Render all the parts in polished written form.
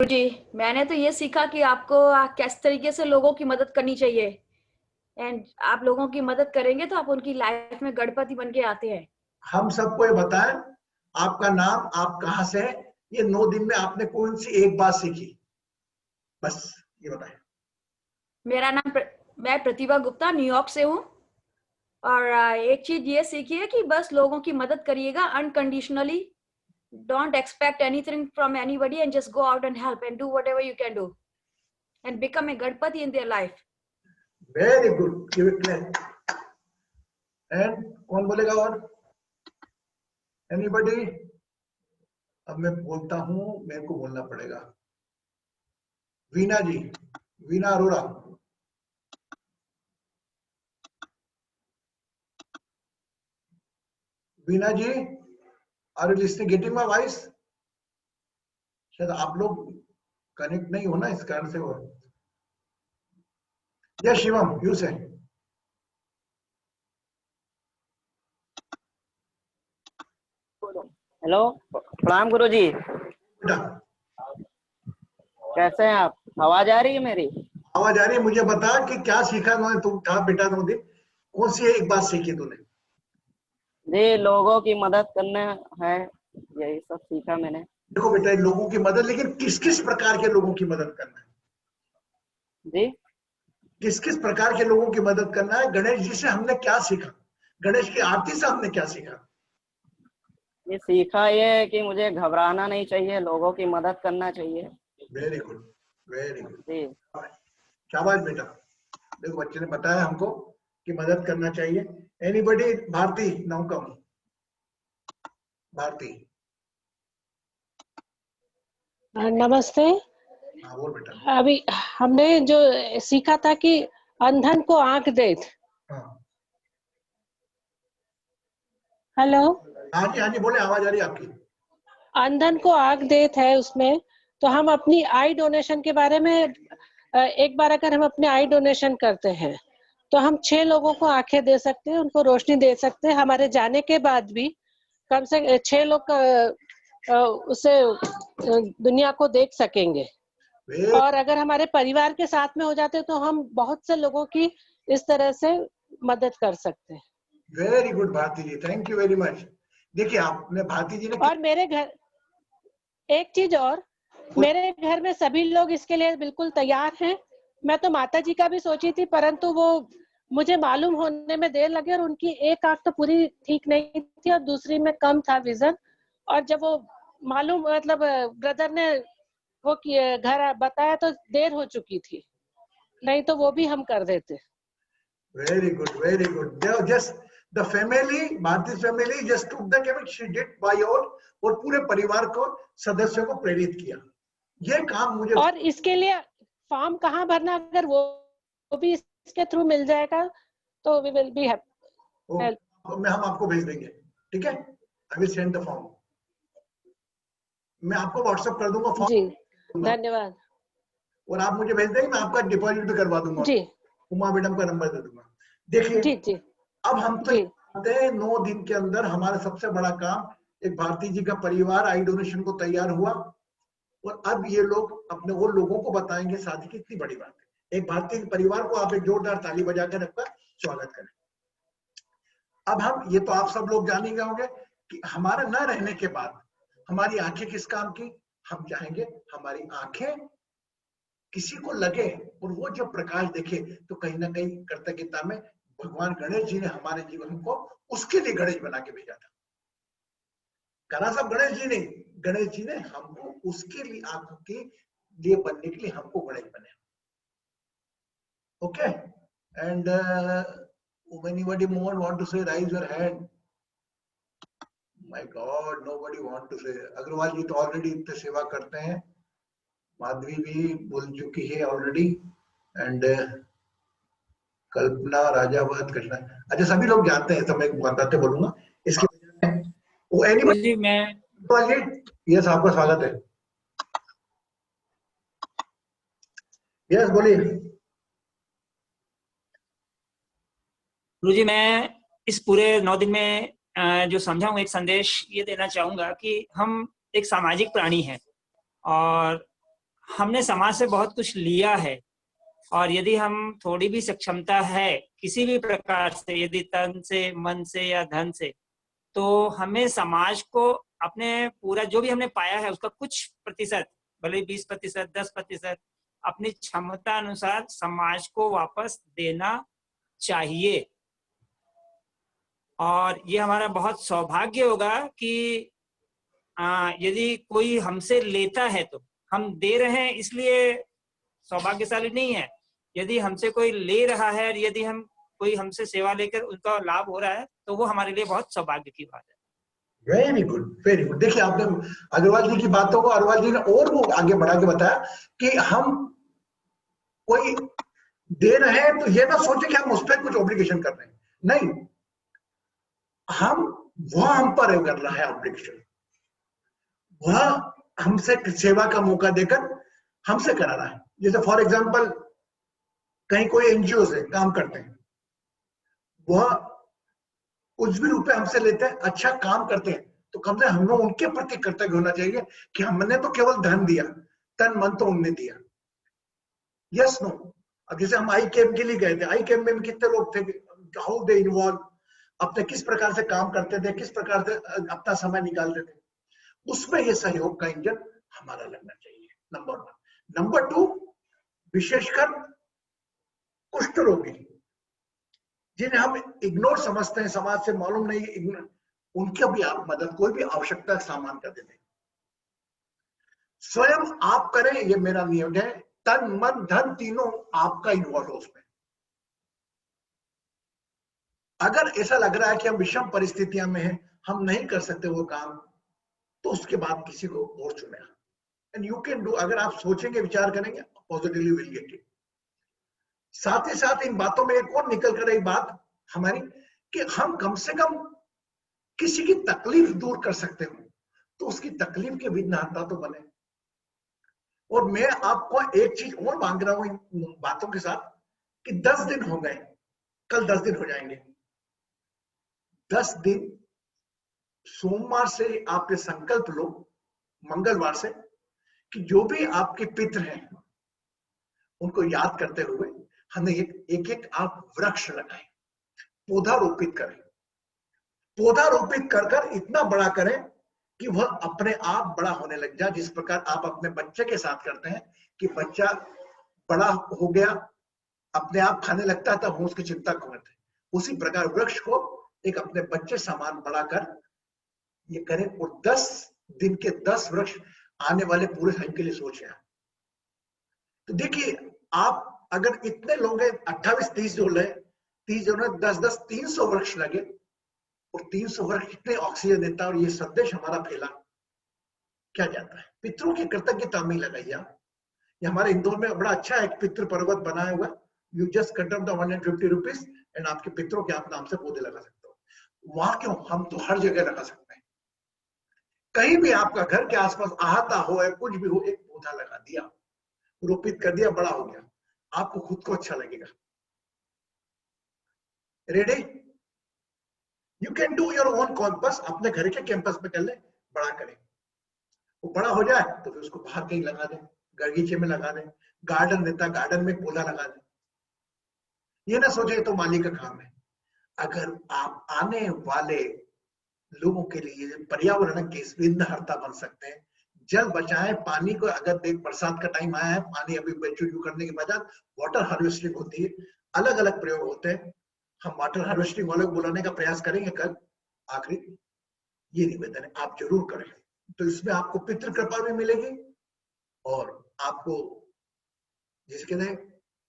जी, मैंने तो ये सीखा कि आपको किस तरीके से लोगों की मदद करनी चाहिए एंड आप लोगों की मदद करेंगे तो आप उनकी लाइफ में गणपति बन के आते हैं। हम सबको ये बताएं, आपका नाम, आप कहाँ से हैं, ये 9 दिन में आपने कौन सी एक बात सीखी, बस ये बताएं। मेरा नाम मैं प्रतिभा गुप्ता न्यूयॉर्क से हूँ और एक चीज ये सीखी है कि बस लोगों की मदद करिएगा unconditionally. Don't expect anything from anybody and just go out and help and do whatever you can do and become a Ganpati in their life. Very good, give it clap. And कौन बोलेगा और? Anybody? अब मैं बोलता हूं, मेरे को बोलना पड़ेगा। Veena ji, Veena Arora. Veena ji, are you listening, getting my voice? शायद आप लोग कनेक्ट नहीं हो ना, इस कारण से हो। या शिवम, यू से। हेलो, प्रणाम गुरु जी। बेटा, कैसे हैं आप? आवाज आ रही है मेरी? आवाज आ रही है। मुझे बता कि क्या सीखा तूने, तुम कहा बेटा 9 दिन, कौन सी एक बात सीखी तूने? जी, लोगों की मदद करना है, यही सब सीखा मैंने। देखो बेटा, लोगों की मदद, लेकिन किस किस प्रकार के लोगों की मदद करना है? जी, किस किस प्रकार के लोगों की मदद करना है? गणेश जी से हमने क्या सीखा? गणेश की आरती से हमने क्या सीखा? ये सीखा ये है कि मुझे घबराना नहीं चाहिए, लोगों की मदद करना चाहिए। वेरी गुड, वेरी गुड, जी, शाबाश बेटा। देखो बच्चे ने बताया हमको कि मदद करना चाहिए। Anybody? Bharti, now come. Bharti, नमस्ते। हाँ बोल बेटा। अभी हमने जो सीखा था कि अंधन को आंख दे। हाँ हेलो, हाँ जी बोले, आवाज आ रही है आपकी। अंधन को आंख देत है उसमें, तो हम अपनी आई डोनेशन के बारे में एक बार अगर हम अपने आई डोनेशन करते हैं तो हम 6 लोगों को आंखें दे सकते हैं, उनको रोशनी दे सकते हैं। हमारे जाने के बाद भी कम से 6 लोग उसे दुनिया को देख सकेंगे। और अगर हमारे परिवार के साथ में हो जाते तो हम बहुत से लोगों की इस तरह से मदद कर सकते हैं। Very good Bharti ji, thank you very much. देखिए आपने, भारती जी ने, और मेरे घर एक चीज और, मेरे घर में सभी लोग इसके लिए बिल्कुल तैयार हैं। मैं तो माता जी का भी सोची थी, परंतु वो मुझे मालूम होने में देर लगी और उनकी एक आंख तो पूरी ठीक नहीं थी और दूसरी में कम था विजन। और जब वो मालूम मतलब ब्रदर ने वो घर बताया तो देर हो चुकी थी, नहीं तो वो भी हम कर देते। Very good, very good. Just the family, Bharti family just took the केमिक शी डिड बाय और पूरे परिवार को, सदस्यों को प्रेरित किया। ये काम मुझे, और इसके लिए फॉर्म कहाँ भरना, अगर वो भी इसके थ्रू मिल जाएगा तो वी विल बी हेल्प। हम आपको भेज देंगे, ठीक है? I will send the form. मैं आपको व्हाट्सएप कर दूंगा जी, फॉर्म, धन्यवाद और आप मुझे भेज देंगे, मैं आपका डिपॉजिट भी करवा दूंगा। जी, उमा मैडम का नंबर दे दूंगा। देखिए, जी जी अब हम तो जी। 9 दिन के अंदर हमारा सबसे बड़ा काम, एक भारती जी का परिवार आई डोनेशन को तैयार हुआ, और अब ये लोग अपने और लोगों को बताएंगे। साथ ही कितनी बड़ी बात है, एक भारतीय परिवार को आप एक जोरदार ताली बजाकर आपका स्वागत करें। अब हम, ये तो आप सब लोग जान ही गए होंगे कि हमारा न रहने के बाद हमारी आंखें किस काम की? हम चाहेंगे हमारी आंखें किसी को लगे और वो जब प्रकाश देखे, तो कहीं ना कहीं कृतज्ञता में भगवान गणेश जी ने हमारे जीवन को उसके लिए गणेश बना के भेजा था। करा सब गणेश जी ने, गणेश जी ने हमको उसके लिए, आंखों के लिए बनने के लिए हमको गणेश बने। Okay, and anybody more want to say? Raise your hand. My God, nobody want to say. Agarwal ji तो ऑलरेडी इतने सेवा करते हैं, माधवी भी बोल चुकी है ऑलरेडी, एंड कल्पना, राजावत, कृष्णा। अच्छा, सभी लोग जानते हैं, तो मैं बताते बोलूंगा इसकी वजह है। वो एनीबॉडी? मैं, यस, आपका स्वागत है। यस, बोलिए। गुरुजी, मैं इस पूरे 9 दिन में जो समझा हूँ, एक संदेश ये देना चाहूंगा कि हम एक सामाजिक प्राणी हैं और हमने समाज से बहुत कुछ लिया है, और यदि हम थोड़ी भी सक्षमता है किसी भी प्रकार से, यदि तन से, मन से या धन से, तो हमें समाज को अपने पूरा जो भी हमने पाया है उसका कुछ प्रतिशत, भले 20%, 10%, अपनी क्षमता अनुसार समाज को वापस देना चाहिए। और ये हमारा बहुत सौभाग्य होगा कि यदि कोई हमसे लेता है तो हम दे रहे हैं, इसलिए सौभाग्यशाली नहीं है। यदि हमसे कोई ले रहा है और यदि हम कोई हमसे सेवा लेकर उनका लाभ हो रहा है तो वो हमारे लिए बहुत सौभाग्य की बात है। Very good, very good. देखिए आपने अग्रवाल जी की बातों को, अग्रवाल जी ने और वो आगे बढ़ा के बताया कि हम कोई दे रहे हैं तो ये ना सोचे कि हम उस पर कुछ ऑब्लिगेशन कर रहे हैं, नहीं, वह हम पर कर रहा है ऑब्लिगेशन, वह हमसे सेवा का मौका देकर हमसे करा रहा है। जैसे फॉर एग्जांपल कहीं कोई एनजीओ से काम करते हैं, वह कुछ भी रुपए हमसे लेते हैं, अच्छा काम करते हैं, तो कम से कम हमें उनके प्रति कर्तव्य होना चाहिए कि हमने तो केवल धन दिया, तन मन तो उनने दिया। Yes no. अब जैसे हम आई कैम्प के लिए गए थे, आई कैम्प में कितने लोग थे, हाउ दे इन्वॉल्व, अपने किस प्रकार से काम करते थे, किस प्रकार से अपना समय निकालते थे, उसमें ये सहयोग का इंजन हमारा लगना चाहिए, नंबर 1। नंबर 2, विशेषकर कुष्ठ रोगी जिन्हें हम इग्नोर समझते हैं, समाज से मालूम नहीं, उनकी भी आप मदद, कोई भी आवश्यकता सामान कर देते हैं, स्वयं आप करें, ये मेरा नियम है। तन मन धन तीनों आपका इन्वॉल्व हो उसमें। अगर ऐसा लग रहा है कि हम विषम परिस्थितियां में हैं, हम नहीं कर सकते वो काम, तो उसके बाद किसी को और चुने। एंड यू कैन डू, अगर आप सोचेंगे, विचार करेंगे, पॉजिटिवली विल गेट इट। साथ ही साथ इन बातों में एक और निकल कर एक बात हमारी कि हम कम से कम किसी की तकलीफ दूर कर सकते हो, तो उसकी तकलीफ के विघ्नहर्ता तो बने। और मैं आपको एक चीज और मांग रहा हूं इन बातों के साथ कि 10 दिन हो गए, कल 10 दिन हो जाएंगे। 10 दिन सोमवार से आप ये संकल्प लो, मंगलवार से, कि जो भी आपके पितृ हैं उनको याद करते हुए हमें एक आप वृक्ष लगाएं, पौधा रोपित करें। पौधा रोपित कर इतना बड़ा करें कि वह अपने आप बड़ा होने लग जाए, जिस प्रकार आप अपने बच्चे के साथ करते हैं कि बच्चा बड़ा हो गया, अपने आप खाने लगता है, तब हम उसकी चिंता करते हैं। उसी प्रकार वृक्ष को एक अपने बच्चे समान बढ़ाकर ये करें, और 10 दिन के 10 वृक्ष आने वाले पूरे टाइम के लिए सोचे। तो देखिए, आप अगर इतने लोग हैं, 28-30 जो ले, 30 जो 10-10 300 वृक्ष लगे, और 300 वृक्ष कितने ऑक्सीजन देता है, और ये संदेश हमारा फैला क्या जाता है। पितरों की कृतज्ञता में लगाइए आप। ये हमारे इंदौर में बड़ा अच्छा एक पितृ पर्वत बनाया हुआ, you just cut off the 150 rupees and आपके पितरों के आप नाम से पौधे लगा सकते हो। वहां क्यों, हम तो हर जगह लगा सकते हैं। कहीं भी आपका घर के आसपास आहता हो या कुछ भी हो, एक पौधा लगा दिया, रोपित कर दिया, बड़ा हो गया, आपको खुद को अच्छा लगेगा। Ready? You can do your own campus, अपने घर के कैंपस में कर ले, बड़ा करें। वो बड़ा हो जाए तो फिर उसको बाहर कहीं लगा दें, बगीचे में लगा दें, गार्डन देता, गार्डन में पौधा लगा दें। ये ना सोचे तो माली का काम है। अगर आप आने वाले लोगों के लिए पर्यावरण के विघ्नहर्ता बन सकते हैं, जल बचाएं, पानी को, अगर देख बरसात का टाइम आया है, पानी अभी बेचू करने के बाद वाटर हार्वेस्टिंग होती है, अलग अलग प्रयोग होते हैं। हम वाटर हार्वेस्टिंग वालों को बुलाने का प्रयास करेंगे कल। आखिरी ये निवेदन है, आप जरूर करें, तो इसमें आपको पितृ कृपा भी मिलेगी और आपको जिसके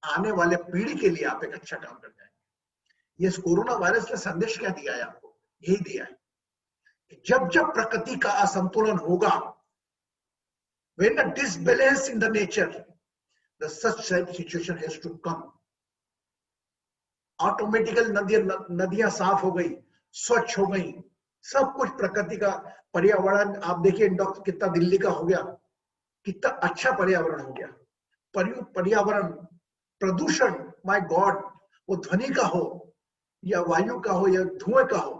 आने वाले पीढ़ी के लिए आप एक अच्छा काम कर जाएंगे। ये कोरोना वायरस ने संदेश क्या दिया है आपको? यही दिया है कि जब जब प्रकृति का असंतुलन होगा, when a disbalance in the nature, the such situation has to come. Automatically नदियां साफ हो गई, स्वच्छ हो गई, सब कुछ प्रकृति का पर्यावरण। आप देखिए कितना दिल्ली का हो गया, कितना अच्छा पर्यावरण हो गया। पर्यावरण प्रदूषण, माय गॉड, वो ध्वनि का हो या वायु का हो या धुएं का हो,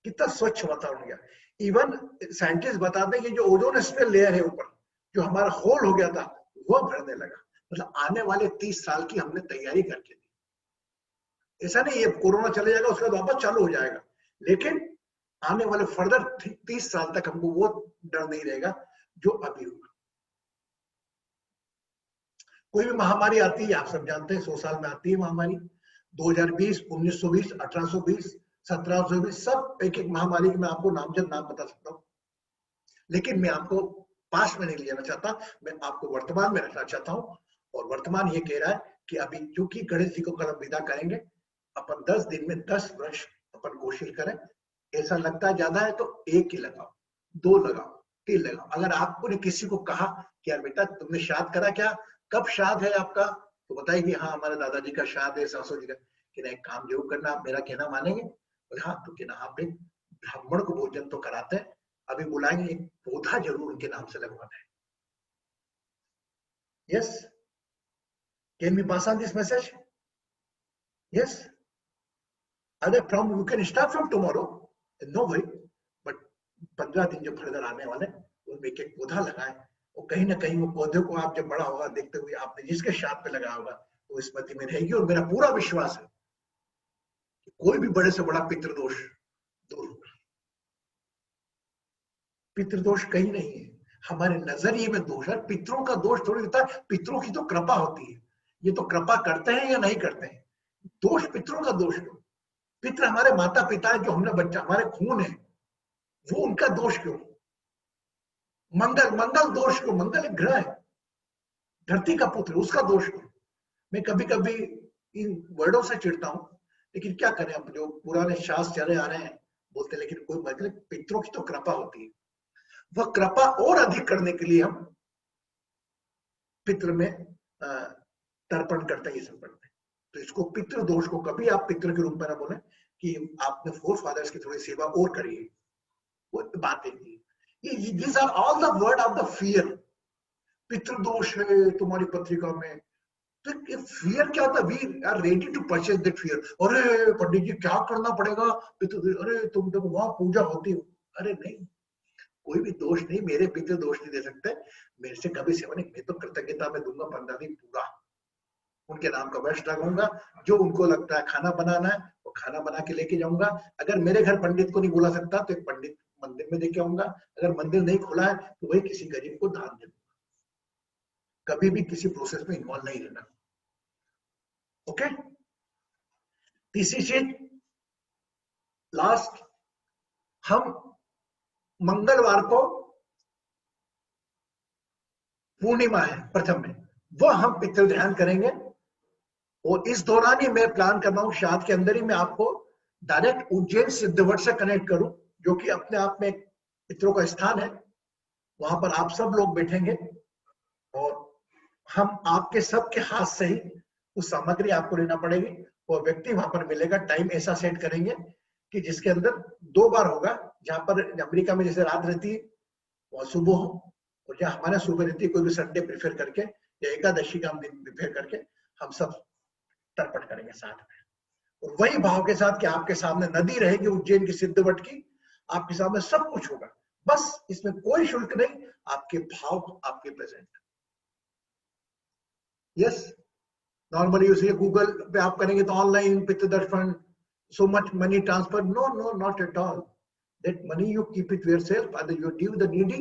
कितना स्वच्छ वातावरण हो गया। इवन साइंटिस्ट बताते हैं कि जो ओजोन स्फीयर लेयर है ऊपर, जो हमारा होल हो गया था वो भरने लगा। मतलब आने वाले 30 साल की हमने तैयारी करके दी। ऐसा नहीं ये कोरोना चले जाएगा उसके बाद वापस चालू हो जाएगा, लेकिन आने वाले फर्दर 30 साल तक हमको वो डर नहीं रहेगा जो अभी हुआ। कोई भी महामारी आती है, आप सब जानते हैं 100 साल में आती है महामारी। 2020, 1920, 1820, 1720, सब एक एक महामारी के मैं आपको नामजद नाम बता सकता हूँ, लेकिन मैं आपको पास्ट में नहीं ले जाना चाहता, मैं आपको वर्तमान में रखना चाहता हूँ। और वर्तमान ये कह रहा है कि अभी क्योंकि गणेश जी को कल विदा करेंगे, अपन 10 दिन में 10 वर्ष अपन कोशिश करें। ऐसा लगता है ज्यादा है तो 1 ही लगाओ, 2 लगाओ, 3 लगाओ। अगर आपको ने किसी को कहा कि यार बेटा तुमने श्राद्ध करा क्या, कब श्राद्ध है आपका, तो बताइए कि हाँ हमारे दादाजी का श्राद्ध है, सासू जी का। कि एक काम जरूर करना, आप मेरा कहना मानेंगे? बोले हाँ। तो कहना आप एक ब्राह्मण को भोजन तो कराते हैं, अभी बुलाएंगे, एक पौधा जरूर उनके नाम से लगवाना है। Yes, can we pass on this message? Yes, other from you can start from tomorrow, no worry, but 15 दिन जो फर्दर आने वाले उनमें एक एक पौधा लगाए। और कहीं ना कहीं वो पौधे को आप जब बड़ा होगा देखते हुए आपने जिसके श्राद्ध पे लगाया होगा वो स्मृति में रहेगी। और मेरा पूरा विश्वास है कि कोई भी बड़े से बड़ा पितृदोष दूर होगा। पितृदोष कहीं नहीं है, हमारे नजरिए में दोष है। पितरों का दोष थोड़ी होता है, पितरों की तो कृपा होती है। ये तो कृपा करते हैं या नहीं करते हैं, दोष पितरों का दोष क्यों? पितृ हमारे माता पिता है, जो हमने बच्चा हमारे खून है, वो उनका दोष क्यों? मंगल दोष क्यों? मंगल एक ग्रह है, धरती का पुत्र, उसका दोष क्यों? मैं कभी कभी इन वर्डों से चिढ़ता हूं, लेकिन क्या करें, अब जो पुराने शास्त्र चले आ रहे हैं बोलते, लेकिन कोई मतलब पितरों की तो कृपा होती है। वह कृपा और अधिक करने के लिए हम पितृ में तर्पण करते हैं, ये सब करते हैं। तो इसको पितृ दोष को कभी आप पितृ के रूप में ना बोले कि आपने फोर फादर्स की थोड़ी सेवा और करिए, वो बात एक नहीं। These are all the word of the fear. पितृदोष है तुम्हारी पत्रिका में, तो फियर क्या होता है? We are ready to purchase that fear. अरे पंडित जी क्या करना पड़ेगा, अरे तुम देखो वहां पूजा होती है। अरे नहीं, कोई भी दोष नहीं, मेरे पितृ दोष नहीं दे सकते, मेरे से कभी सेवा नहीं। मैं तो कृतज्ञता में दूंगा 15 दिन पूरा, उनके नाम का वर्ष लगाऊंगा। जो उनको लगता है खाना बनाना है वो खाना बना के लेके जाऊंगा। अगर मेरे घर पंडित को नहीं बुला सकता तो एक पंडित मंदिर में देके आऊंगा। अगर मंदिर नहीं खुला है तो वही किसी गरीब को दान दे दूंगा। कभी भी किसी प्रोसेस में इन्वॉल्व नहीं रहना। ओके, तीसरी चीज लास्ट, हम मंगलवार को पूर्णिमा है प्रथम में, वो हम पितृ ध्यान करेंगे। और इस दौरान ही मैं प्लान कर रहा हूं श्राद्ध के अंदर ही मैं आपको डायरेक्ट उज्जैन सिद्धवट से कनेक्ट करूं, जो कि अपने आप में पितरों का स्थान है। वहां पर आप सब लोग बैठेंगे और हम आपके सबके हाथ से ही उस सामग्री आपको लेना पड़ेगी और व्यक्ति वहां पर मिलेगा। टाइम ऐसा सेट करेंगे कि जिसके अंदर 2 बार होगा। जहां पर अमेरिका में जैसे रात रहती है वहां सुबह हो, और जहां हमारे सुबह रहती है, कोई भी संडे प्रेफर करके या एकादशी का दिन प्रेफर करके हम सब तर्पण करेंगे साथ में। और वही भाव के साथ कि आपके सामने नदी रहेगी उज्जैन की सिद्धवट की, आपके सामने सब कुछ होगा, बस इसमें कोई शुल्क नहीं, आपके भाव आपके प्रेजेंट। यस, नॉर्मली उसे गूगल पे आप करेंगे तो ऑनलाइन पितृ दर्पण, so much money transfer, no, not at all. That money you keep it yourself, either you give the needy,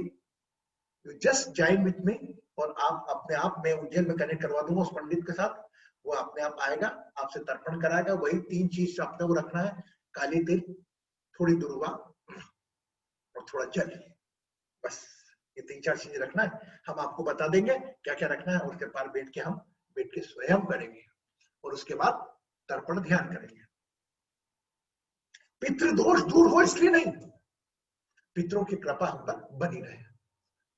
you just join with me, और आप अपने आप, मैं उज्जैन में कनेक्ट करवा दूंगा उस पंडित के साथ, वो अपने आप आएगा, आपसे तर्पण कराएगा। वही 3 चीज आपने वो रखना है, काली तिल, थोड़ी दुर्वा और थोड़ा जल, बस ये 3-4 चीजें रखना है। हम आपको बता देंगे क्या क्या रखना है, और उसके पास बैठ के स्वयं करेंगे और उसके बाद तर्पण ध्यान करेंगे। पितृदोष दूर हो इसलिए नहीं, पितरों की कृपा हम पर बनी रहे।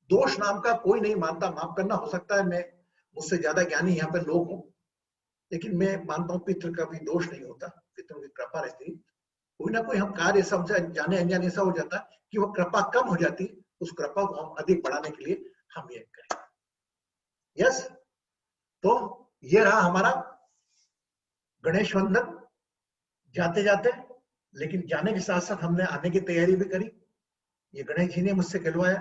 दोष नाम का कोई नहीं मानता, माफ करना, हो सकता है मैं मुझसे ज्यादा ज्ञानी यहाँ पे लोग हों, लेकिन मैं मानता हूँ पितृ का भी दोष नहीं होता, पितरों की कृपा रहती। कोई ना कोई हम कार्य समझे जाने अनजाने ऐसा हो जाता है कि वो कृपा कम हो जाती, उस कृपा को हम अधिक बढ़ाने के लिए हम ये करें। यस, तो ये रहा हमारा गणेश वंदन जाते जाते, लेकिन जाने के साथ साथ हमने आने की तैयारी भी करी। ये गणेश जी ने मुझसे कहलवाया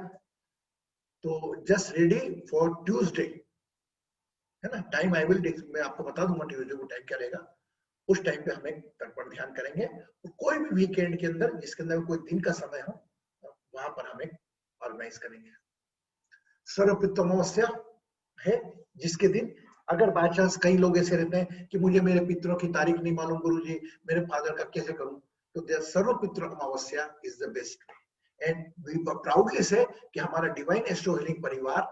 तो जस्ट रेडी फॉर ट्यूसडे, है ना। टाइम आई विल, मैं आपको बता दूंगा ट्यूसडे को टाइम क्या रहेगा। उस टाइम पे हम एक तर्पण ध्यान करेंगे। और कोई भी वीकेंड के अंदर जिसके अंदर कोई दिन का समय हो, वहां पर हम एक ऑर्गेनाइज करेंगे। सर्वपितृ अमावस्या है, जिसके दिन अगर बाय चांस कई लोग ऐसे रहते हैं कि मुझे मेरे पितरों की तारीख नहीं मालूम गुरुजी, मेरे फादर का कैसे करूं, तो Sarvapitri Amavasya is the best. And we proudly say कि हमारा डिवाइन एस्ट्रो हीलिंग परिवार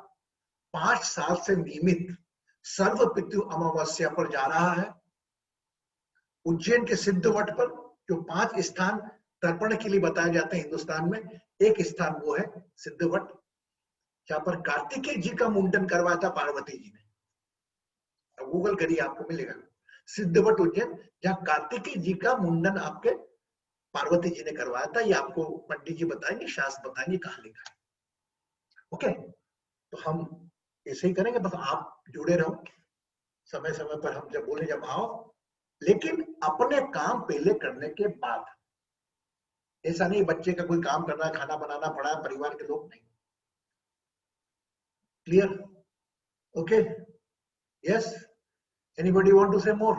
5 साल से नियमित सर्वपितृ अमावस्या पर जा रहा है। उज्जैन के सिद्धवट पर जो 5 स्थान तर्पण के लिए बताए जाते हैं हिंदुस्तान में, एक स्थान वो है सिद्धवट, जहां पर कार्तिकेय जी का मुंडन करवाया था पार्वती जी ने। अब गूगल करिए, आपको मिलेगा सिद्धवट उज्जैन, जहां कार्तिकेय जी का मुंडन आपके पार्वती जी ने करवाया था। ये आपको पंडित जी बताएंगे, शास्त्र बताएंगे कहां लिखा है। ओके, तो हम ऐसे ही करेंगे, बस आप जुड़े रहो, समय समय पर हम जब बोले जब आओ, लेकिन अपने काम पहले करने के बाद। ऐसा नहीं बच्चे का कोई काम करना है, खाना बनाना पड़ा है, परिवार के लोग नहीं। Clear? Okay, yes, anybody want to say more?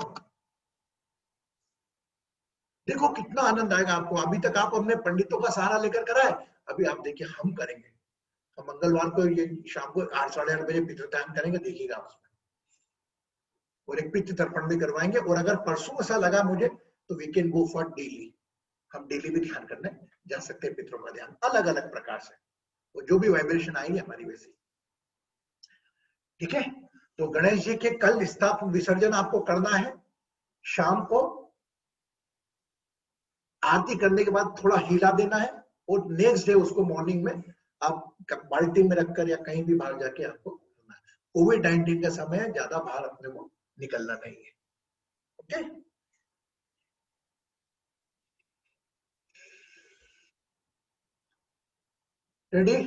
देखो कितना आनंद आएगा आपको। अभी तक आप अपने पंडितों का सहारा लेकर कराए, अभी आप देखिए हम करेंगे। हम मंगलवार को ये शाम को 8 साढ़े 8 बजे पितृदान करेंगे, देखिएगा आप उसमें, और एक पितृ तर्पण भी करवाएंगे। और अगर परसों ऐसा लगा मुझे तो we can go for daily, हम डेली भी ध्यान करने जा सकते हैं, पितरों का ध्यान अलग अलग प्रकार से, वो जो भी वाइब्रेशन आएगी हमारी वैसी। ठीक है, तो गणेश जी के कल स्थापन विसर्जन आपको करना है। शाम को आरती करने के बाद थोड़ा हिला देना है, और नेक्स्ट डे उसको मॉर्निंग में आप बाल्टी में रखकर या कहीं भी बाहर जाके आपको करना है। कोविड-19 का समय है, ज्यादा बाहर अपने को निकलना नहीं है। Okay, ready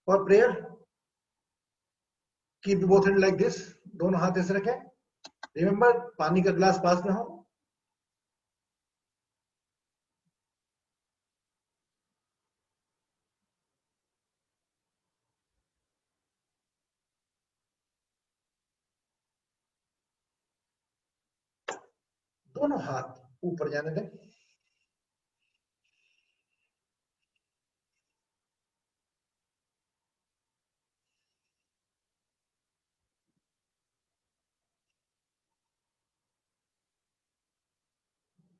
for prayer? Keep both hand like this, दोनों हाथ ऐसे रखें। रिमेंबर, पानी का ग्लास पास में हो। दोनों हाथ ऊपर जाने दें।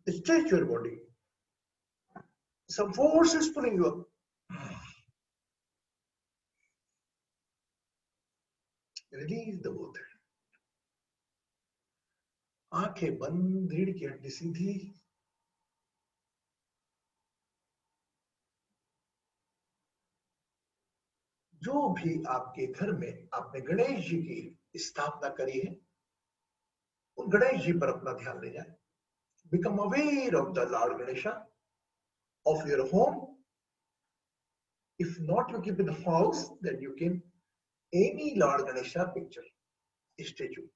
Stretch your body. Some force is pulling you up. Release the both. आंखें बंद, रीढ़ की हड्डी सीधी। जो भी आपके घर में आपने गणेश जी की स्थापना करी है, उन गणेश जी पर अपना ध्यान ले जाए। Become aware of the Lord Ganesha of your home. If not, you keep in the house, then you can any Lord Ganesha picture, statue.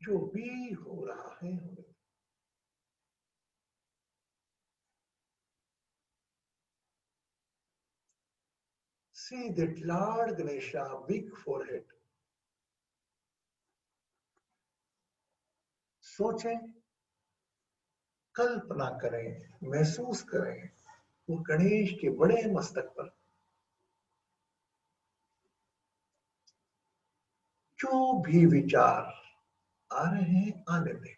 जो भी हो रहा है, See that Lord Ganesha, big forehead. सोचें, कल्पना करें, महसूस करें वो गणेश के बड़े मस्तक पर जो भी विचार आ रहे हैं आने दें।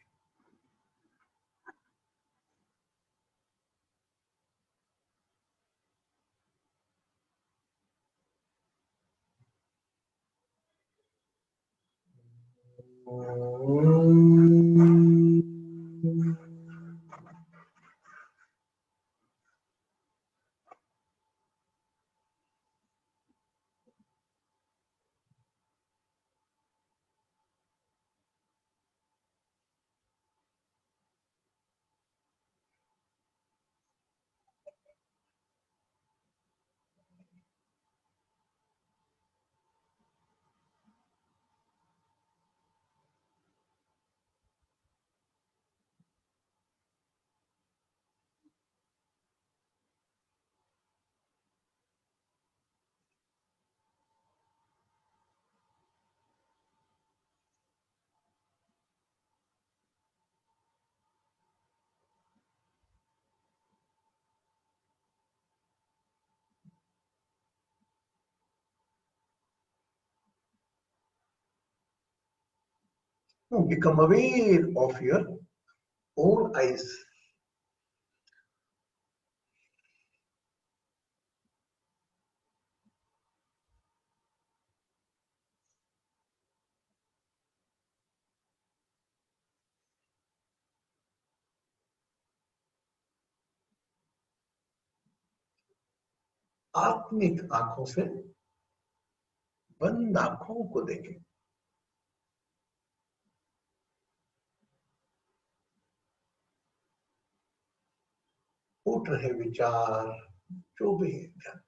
Become aware of your own eyes. आत्मिक आंखों से बंद आंखों को देखें। उठ रहे विचार जो भी है ध्यान।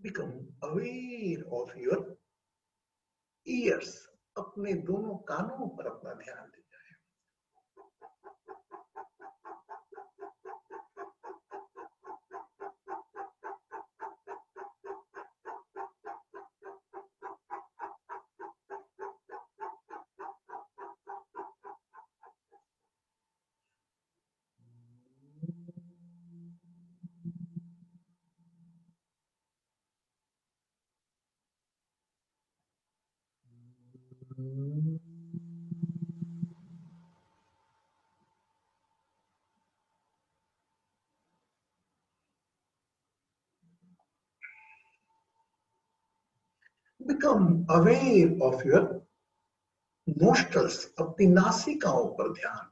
Become aware of your ears. अपने दोनों कानों पर अपना ध्यान दे। Become aware of your nostrils. अपनी नासिकाओं पर ध्यान।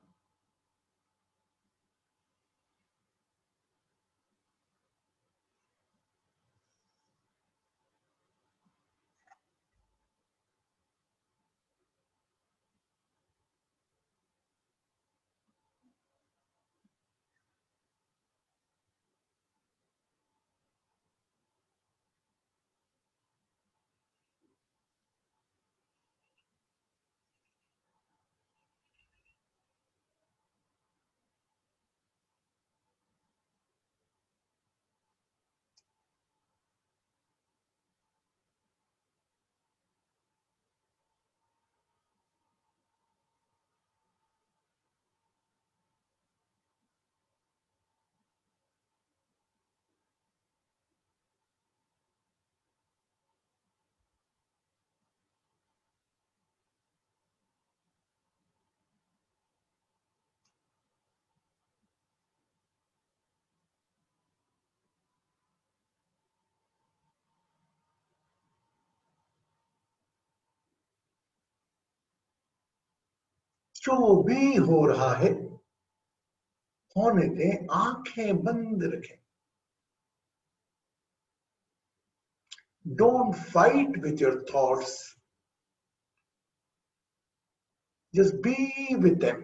जो भी हो रहा है होने दें, आंखें बंद रखें। Don't fight with your thoughts. Just be with them.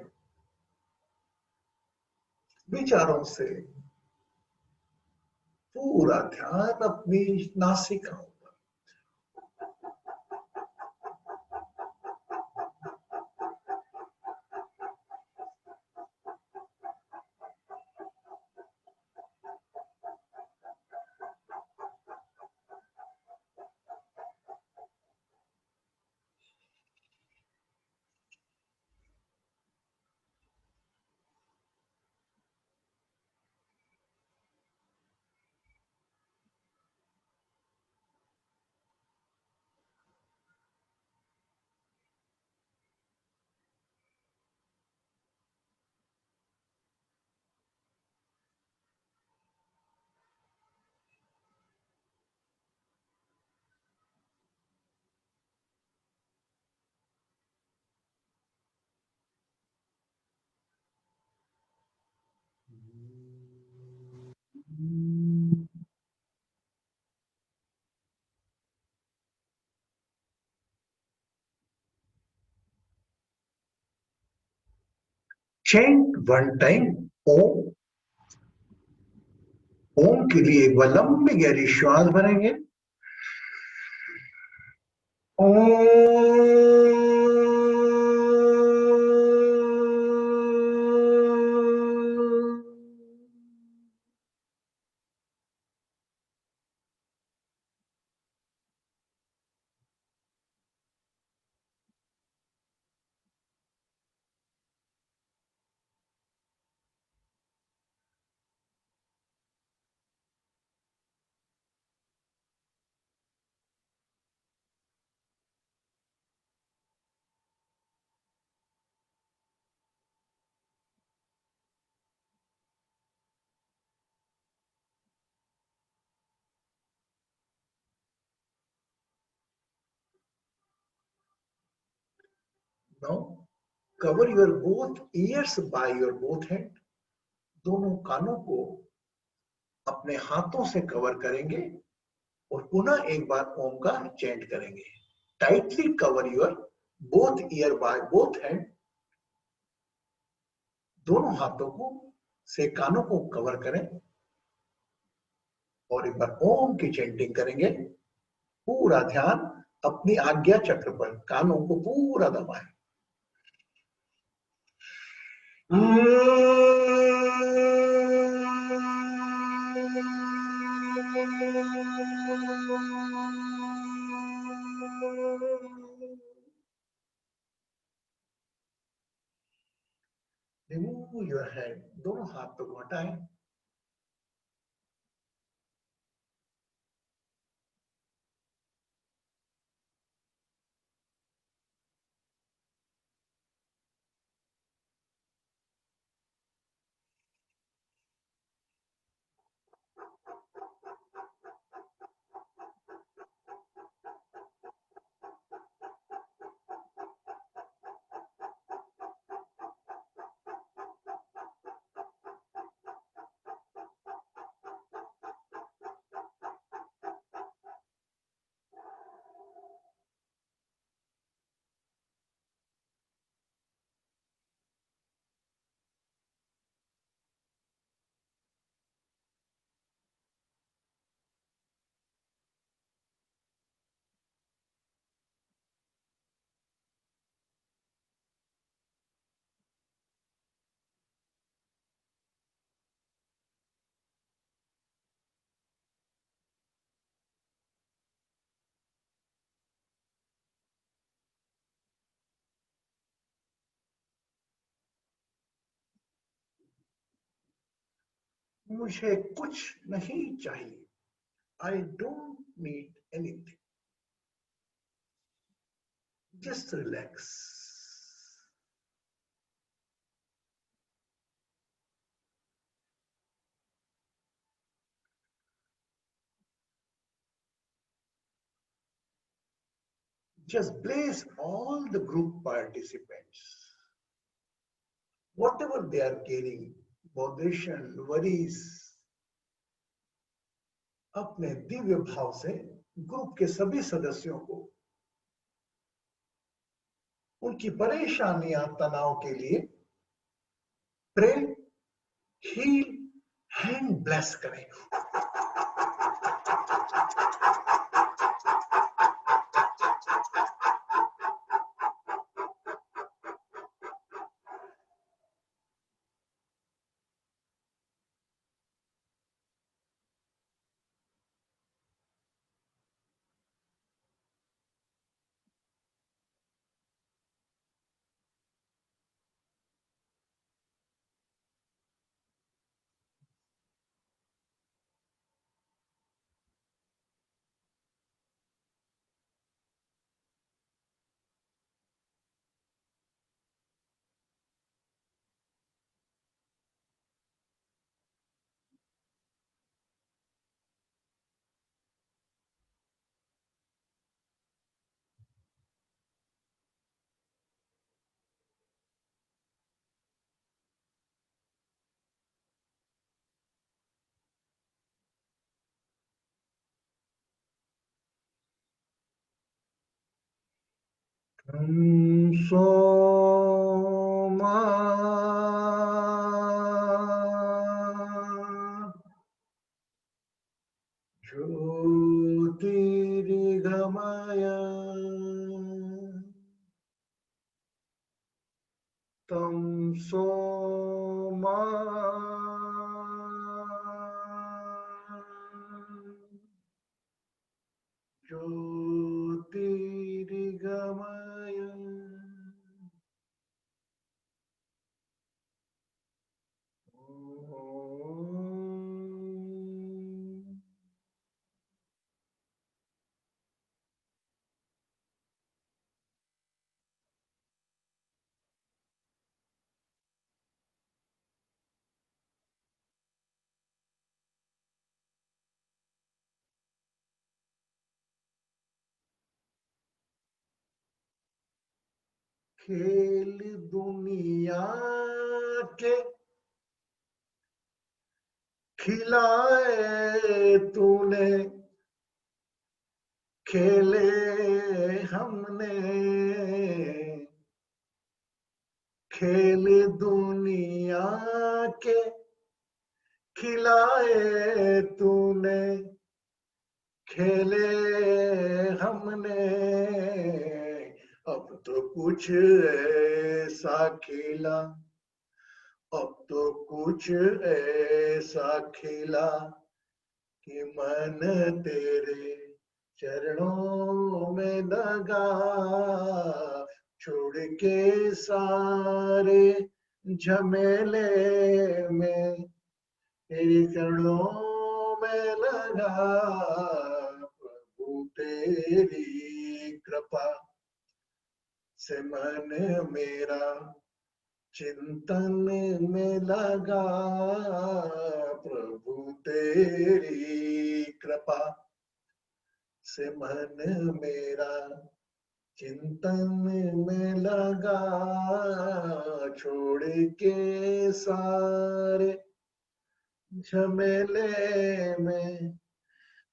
विचारों से पूरा ध्यान अपनी नासिकाओं पर। Chant one time Om. ओम के लिए एक बार लंबी गहरी श्वास भरेंगे। Now cover your both ears by your both hand. दोनों कानों को अपने हाथों से कवर करेंगे और पुनः एक बार ओम का चैंट करेंगे। Tightly cover your both year by both hand. दोनों हाथों को से कानों को कवर करें और एक बार ओम की चैंटिंग करेंगे। पूरा ध्यान अपनी आज्ञा चक्र पर, कानों को पूरा दबाएं। Remove your hand. दोनों हाथों को हटाएं। मुझे कुछ नहीं चाहिए। I don't need anything. Just relax. Just bless all the group participants. whatever they are carrying, botheration, worries, अपने दिव्य भाव से ग्रुप के सभी सदस्यों को उनकी परेशानियां, तनाव के लिए प्रे, हील एंड ब्लेस करें। सोमा ज्योतिर्गमय तं सोमा ज्योतिर्गमय खेल दुनिया के खिलाए तूने, खेले हमने, खेल दुनिया के खिलाए तूने, खेले हमने, अब तो कुछ ऐसा खेला, अब तो कुछ ऐसा खेला कि मन तेरे चरणों में लगा, छोड़ के सारे झमेले में तेरे चरणों में लगा, प्रभु तेरी कृपा से मन मेरा चिंतन में लगा, प्रभु तेरी कृपा से मन मेरा चिंतन में लगा, छोड़ के सारे झमेले में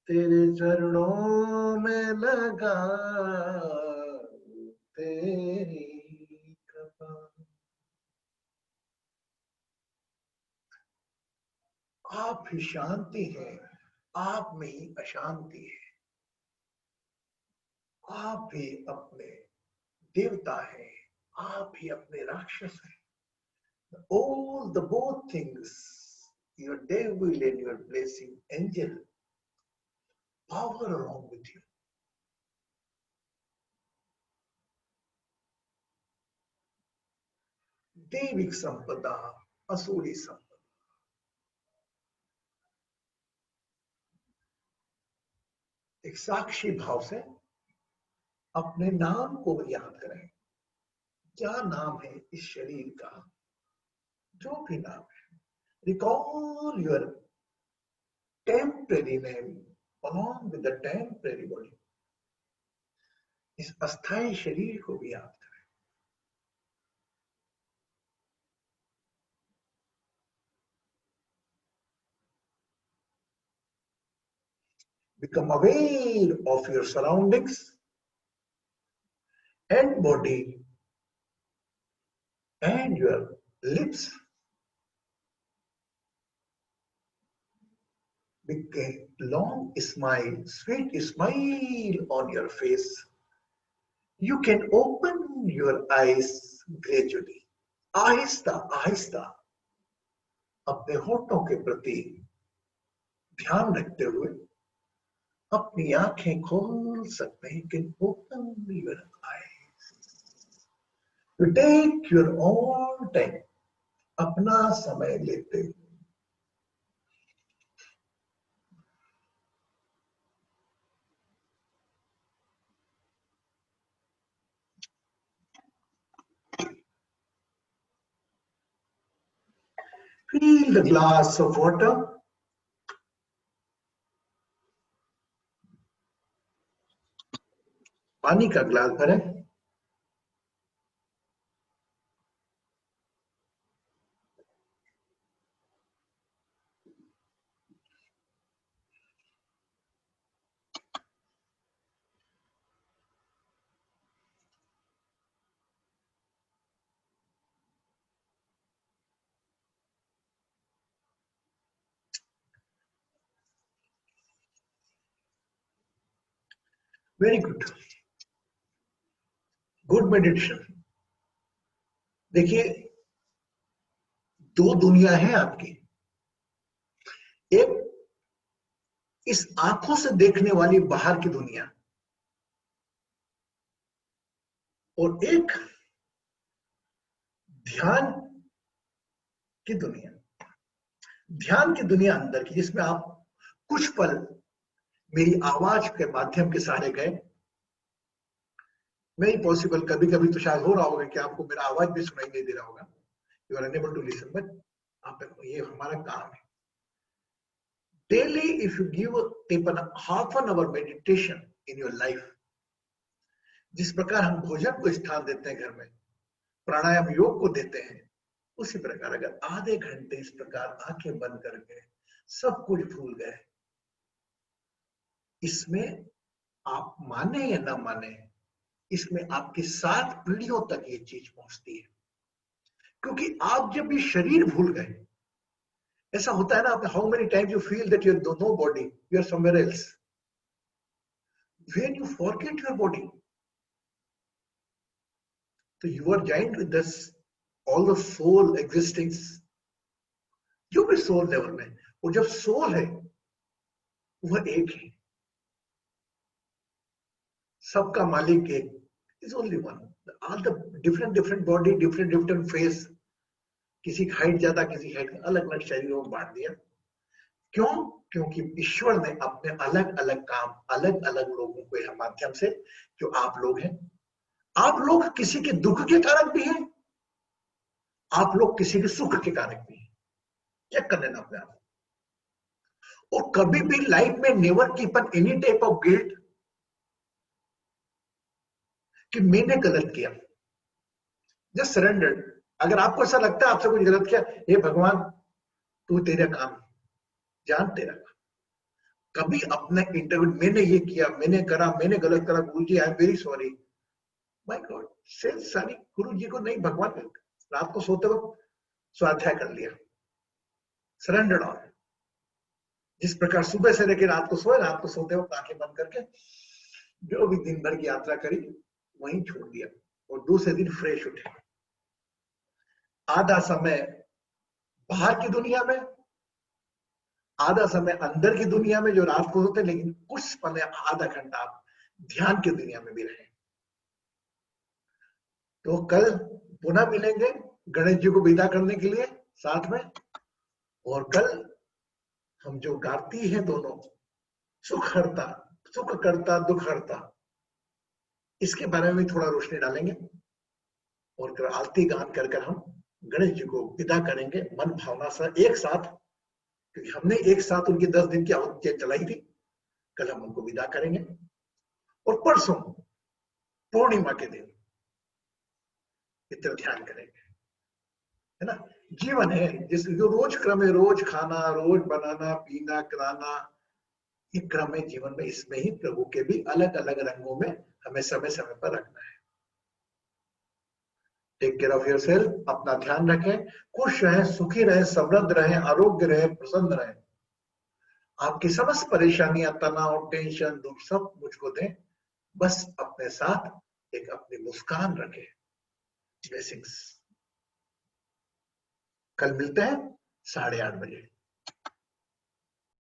तेरे चरणों में लगा, तेरी कृपा। आप ही शांति है, आप में ही अशांति है, आप ही अपने देवता है, आप ही अपने राक्षस है। All the both things, your devil and your blessing angel, power along with you. दैविक संपदा, असुरी संपदा। एक साक्षी भाव से अपने नाम को याद करें। क्या नाम है इस शरीर का? जो भी नाम है, recall your temporary name along with the temporary body. इस अस्थायी शरीर को भी याद करें। Become aware of your surroundings and body and your lips. With a long smile, sweet smile on your face, you can open your eyes gradually. Aahista Aahista अपने होठों के प्रति ध्यान रखते हुए अपनी आंखें खोल सकते हैं। Can open your eyes. You take your own time, अपना समय लेते हुए। Fill the glass of water. पानी का ग्लास भरें। Very good, good meditation. देखिए, दो दुनिया है आपकी। एक इस आंखों से देखने वाली बाहर की दुनिया, और एक ध्यान की दुनिया। ध्यान की दुनिया अंदर की, जिसमें आप कुछ पल मेरी आवाज के माध्यम के सहारे गए। नहीं पॉसिबल, कभी कभी तो शायद हो रहा होगा कि आपको मेरा आवाज भी सुनाई नहीं दे रहा होगा, you are unable to listen, but आप, ये हमारा काम है। Daily if you give half an hour meditation in your life, जिस प्रकार हम भोजन को स्थान देते हैं घर में, प्राणायाम योग को देते हैं, उसी प्रकार अगर आधे घंटे इस प्रकार आंखें बंद करके सब कुछ भूल गए, इसमें आप माने या ना माने, इसमें आपकी 7 पीढ़ियों तक ये चीज पहुंचती है। क्योंकि आप जब ये शरीर भूल गए, ऐसा होता है ना, आपने how many times you feel that you are nobody, you are somewhere else. When you forget your body, तो you are joined with this all the soul existings, जो भी सोल लेवल में। और जब सोल है वह एक है, सबका मालिक एक, is only one. All the different body, different face, किसी की हाइट ज्यादा, किसी हाइट अलग अलग शरीरों में बांट दिया। क्यों? क्योंकि ईश्वर ने अपने अलग अलग काम अलग अलग लोगों के माध्यम से, जो आप लोग हैं, आप लोग किसी के दुख के कारक भी हैं, आप लोग किसी के सुख के कारक भी हैं। चेक कर लेना अपने आप। और कभी भी लाइफ में never keep on any type of guilt कि मैंने गलत किया। Just surrender. अगर आपको ऐसा लगता है आपसे कुछ गलत किया, हे भगवान तू तेरा काम जान, तेरा काम। कभी अपना इंटरव्यू, मैंने ये किया, मैंने करा, मैंने गलत करा, Guru ji I am very sorry, my God से सॉरी गुरु जी को नहीं, भगवान। रात को सोते वक्त स्वाध्याय कर लिया, सरेंडर ऑन। जिस प्रकार सुबह से लेकर रात को सोए, रात को सोते वक्त आंखें बंद करके जो भी दिन भर की यात्रा करी वहीं छोड़ दिया, और दूसरे दिन फ्रेश उठे। आधा समय बाहर की दुनिया में, आधा समय अंदर की दुनिया में जो रात को होते, लेकिन कुछ समय आधा घंटा आप ध्यान की दुनिया में भी रहे। तो कल पुनः मिलेंगे गणेश जी को विदा करने के लिए साथ में। और कल हम जो गाती हैं दोनों, सुख हरता, सुख करता, दुख हरता, इसके बारे में थोड़ा रोशनी डालेंगे। और आरती गान कर हम गणेश जी को विदा करेंगे मन भावना से एक साथ, क्योंकि हमने एक साथ उनकी 10 दिन की आहुतियां चलाई थी। कल हम उनको विदा करेंगे, और परसों पूर्णिमा के दिन इतना ध्यान करेंगे, है ना। जीवन है जिस जो रोज क्रम है, रोज खाना, रोज बनाना, पीना, कराना, ये क्रम है जीवन में, इसमें ही प्रभु के भी अलग अलग रंगों में हमें समय समय पर रखना है। टेक केयर ऑफ योरसेल्फ, अपना ध्यान रखें, खुश रहें, सुखी रहें, समृद्ध रहें, आरोग्य रहें, प्रसन्न रहें। आपकी समस्त परेशानियां, तनाव, टेंशन, दुख सब मुझको दें, बस अपने साथ एक अपनी मुस्कान रखें। ब्लेसिंग्स। कल मिलते हैं 8:30 बजे।